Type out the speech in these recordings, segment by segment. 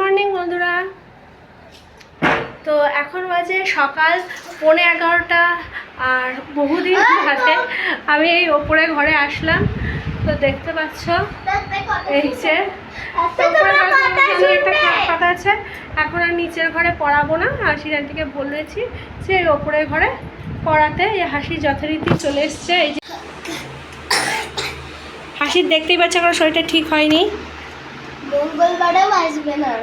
Morning বন্ধুরা। তো এখন বাজে সকাল 11:30 আর বহুদিন হাতে আমি এই ওপরে ঘরে আসলাম। তো দেখতে পাচ্ছ এই যে একটা কথা আছে, এখন আর নিচের ঘরে পড়াবো না। হাসির আন্টিকে বলেছি যে এই ওপরের ঘরে পড়াতে। এই হাসি যথারীতি চলে এসছে। এই যে হাসির দেখতেই পাচ্ছে এখন শরীরটা ঠিক হয়নি। মঙ্গলবারও আসবে না,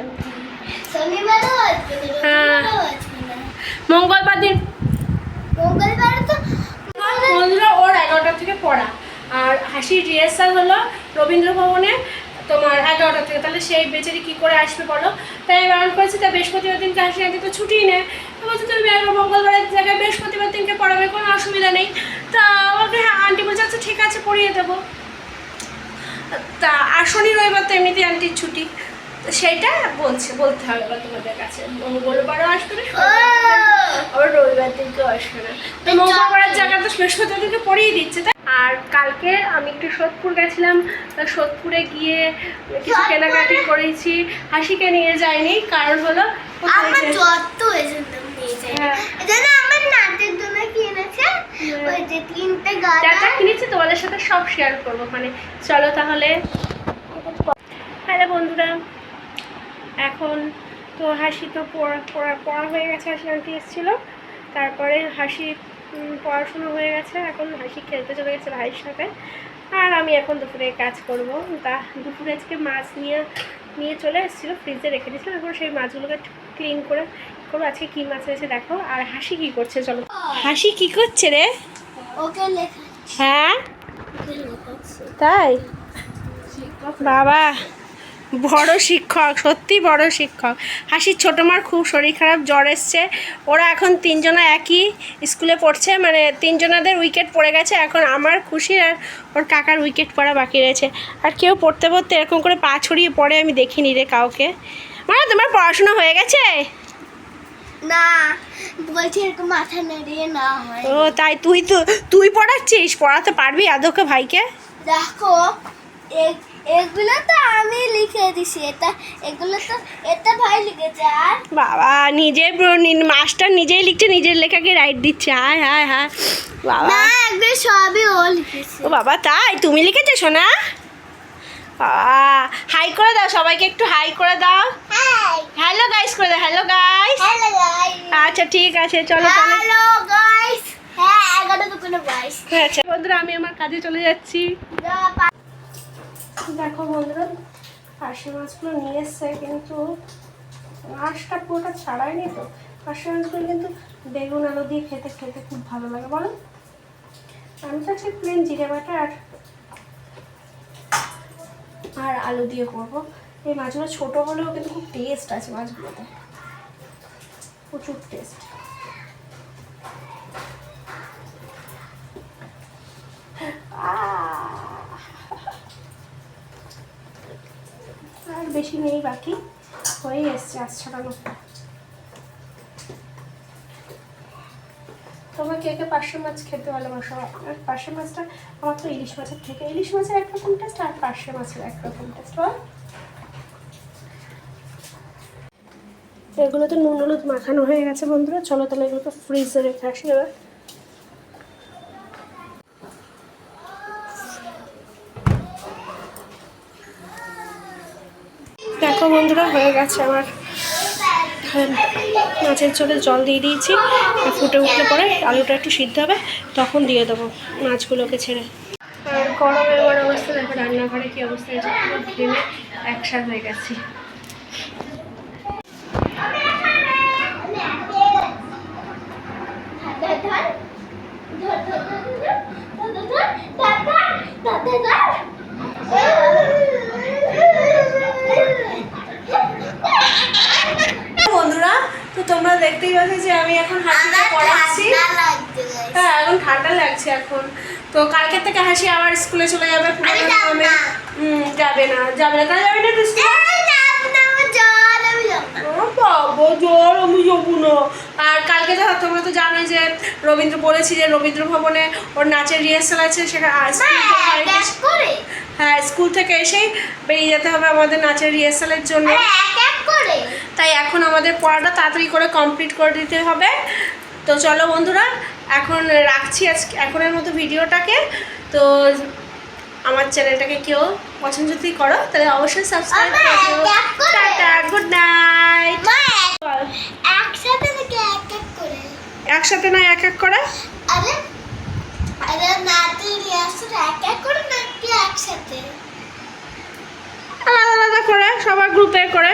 শনিবারও আসবে না, মঙ্গলবার দিন মঙ্গলবার তো বন্ধুরা ওর 11টা থেকে পড়া, আর হাসির রিহার্সাল হলো রবীন্দ্র ভবনে তোমার 11টা থেকে। তাহলে সেই বেচারি কী করে আসবে বলো? তাই বারণ করেছি। তা বৃহস্পতিবার দিনকে হাসি আনতে তো ছুটিই নেয়। তো বলছে তুমি মঙ্গলবারের জায়গায় বৃহস্পতিবার দিনকে পড়াবে, কোনো অসুবিধা নেই। তা আমাকে আন্টি বলছে আচ্ছা ঠিক আছে পড়িয়ে দেবো। তা আর শনি রবিবার তো এমনিতেই আন্টির ছুটি, সেইটা বলতে হবে বা তোমাদের কাছে। মঙ্গলবারও আসবে না, আবার রবিবার দিনকেও আসবে না। তো মঙ্গলবারের জায়গাটা বৃহস্পতিবার দিনকে পড়িয়ে দিচ্ছে। তাই আর কালকে আমি একটু সোদপুর গেছিলাম। সোদপুরে গিয়ে কিছু কেনাকাটি করেছি। হাসিকে নিয়ে যাইনি, কারণ হলো আমার যত এজন্য নিয়ে যাই। এজন্য আমার নাচের জন্য কিনেছে ওই যে 3টে গাড়ি যা কিনেছি তোমাদের সাথে সব শেয়ার করবো। মানে চলো তাহলে। হ্যালো বন্ধুরা, এখন তো হাসি তো পড়া হয়ে গেছে। হাসি আনতে এসেছিলো, তারপরে হাসি পড়াশুনো হয়ে গেছে। এখন হাসি খেলতে চলে গেছে ভাইয়ের সাথে। আর আমি এখন দুপুরে কাজ করব। তা দুপুরে আজকে মাছ নিয়ে চলে এসেছিলো, ফ্রিজে রেখে দিয়েছিলাম। এখন সেই মাছগুলোকে ক্লিন করে করবো। আজকে কী মাছ হয়েছে দেখো। আর হাসি কী করছে চলো। হাসি কী করছে রে? ওকে লেখা। হ্যাঁ ওকে লেখাচ্ছে। তাই বাবা বড় শিক্ষক, সত্যি বড় শিক্ষক। হাসির ছোটো মার খুব শরীর খারাপ, জ্বর এসছে। ওরা এখন 3জনা একই স্কুলে পড়ছে, মানে 3জনাদের উইকেট পড়ে গেছে। এখন আমার খুশি আর ওর কাকার উইকেট পড়া বাকি রয়েছে। আর কেউ পড়তে এরকম করে পা ছড়িয়ে পড়ে আমি দেখিনি রে কাউকে। মানে তোমার পড়াশোনা হয়ে গেছে? না, বলছি এরকম মাথা নেড়িয়ে না হয়। ও তাই, তুই পড়াচ্ছিস? পড়াতে পারবি আদৌকে ভাইকে? দেখো এগুলো তো আমি লিখে দিছি, এগুলো তো এটা ভাই লিখেছে। আর বাবা মাস্টার নিজেই লিখছে, নিজের লেখাকে রাইট দিচ্ছে। হায় হায় হায় বাবা। না, একবার সবই ও লিখেছে। ও বাবা তাই, তুমি লিখেছো সোনা? হাই করে দাও সবাইকে, একটু হাই করে দাও। হ্যালো গাইস করে দাও। Hello guys. Hello guys. আচ্ছা ঠিক আছে চলো। Hello guys. হ্যাঁ 11 তো কোনো গাইস। আচ্ছা বন্ধুরা, আমি আমার কাজে চলে যাচ্ছি। দেখো বন্ধুরা, পার্শে মাছগুলো নিয়ে এসছে, কিন্তু মাছটা পুরোটা ছাড়াইনি। তো পার্শে মাছগুলো কিন্তু বেগুন আলু দিয়ে খেতে খুব ভালো লাগে বলো। আমি তো আজকে প্লেন জিরে বাটা আর আলু দিয়ে করবো। এই মাছগুলো ছোটো হলেও কিন্তু খুব টেস্ট আছে মাছগুলোতে, প্রচুর টেস্ট। আর বেশি নেই, বাকি হয়ে এসছে আজ ছড়ানো। তোমরা কে কে পার্শে মাছ খেতে ভালোবাসো? আর পার্শে মাছটা আমার তো ইলিশ মাছের থেকে, ইলিশ মাছের একরকম টেস্ট আর পার্শে মাছের একরকম টেস্ট হয়। এগুলো তো নুন হলুদ মাখানো হয়ে গেছে বন্ধুরা। চলো তাহলে এগুলোকে ফ্রিজে রেখে আসি এবার। দেখো বন্ধুরা, হয়ে গেছে আমার মাছের ঝোলে জল দিয়ে দিয়েছি। ফুটে উঠলে পরে আলুটা একটু সিদ্ধ হবে, তখন দিয়ে দেবো মাছগুলোকে ছেড়ে। আর গরমের আমার অবস্থা দেখো, রান্নাঘরে কী অবস্থা হয়েছে, পুরো ঘেমে একসাথে হয়ে গেছি। বন্ধুরা, তো তোমরা দেখতেই পাচ্ছ যে আমি এখন হাসিকে পড়াচ্ছি। হ্যাঁ এখন ঠান্ডা লাগছে এখন। তো কালকে থেকে হাসি আবার স্কুলে চলে যাবে। যাবে না কেন যাবে না জ্বর, আমি যাবো না। আর কালকে তো তোমরা তো জানোই যে বলেছি যে রবীন্দ্র ভবনে ওর নাচের রিহার্সাল আছে। সেখানে হ্যাঁ স্কুল থেকে এসেই বেরিয়ে যেতে হবে আমাদের নাচের রিহার্সালের জন্য। করে। তাই এখন আমাদের পড়াটা তাড়াতাড়ি করে কমপ্লিট করে দিতে হবে। তো চলো বন্ধুরা, এখন রাখছি আজকে এখনের মতো ভিডিওটাকে। তো আমার চ্যানেলটাকে কেউ পছন্দ যদি করো তাহলে অবশ্যই সাবস্ক্রাইব আমার করো। এক করে। Tata, good night. মা একসাথে নাকি এক এক করে? একসাথে না এক এক করে? আরে আরে না, তুই রিয়াসুর এক এক করে নাকি একসাথে? আলাদা আলাদা করে, সবার গ্রুপে করে।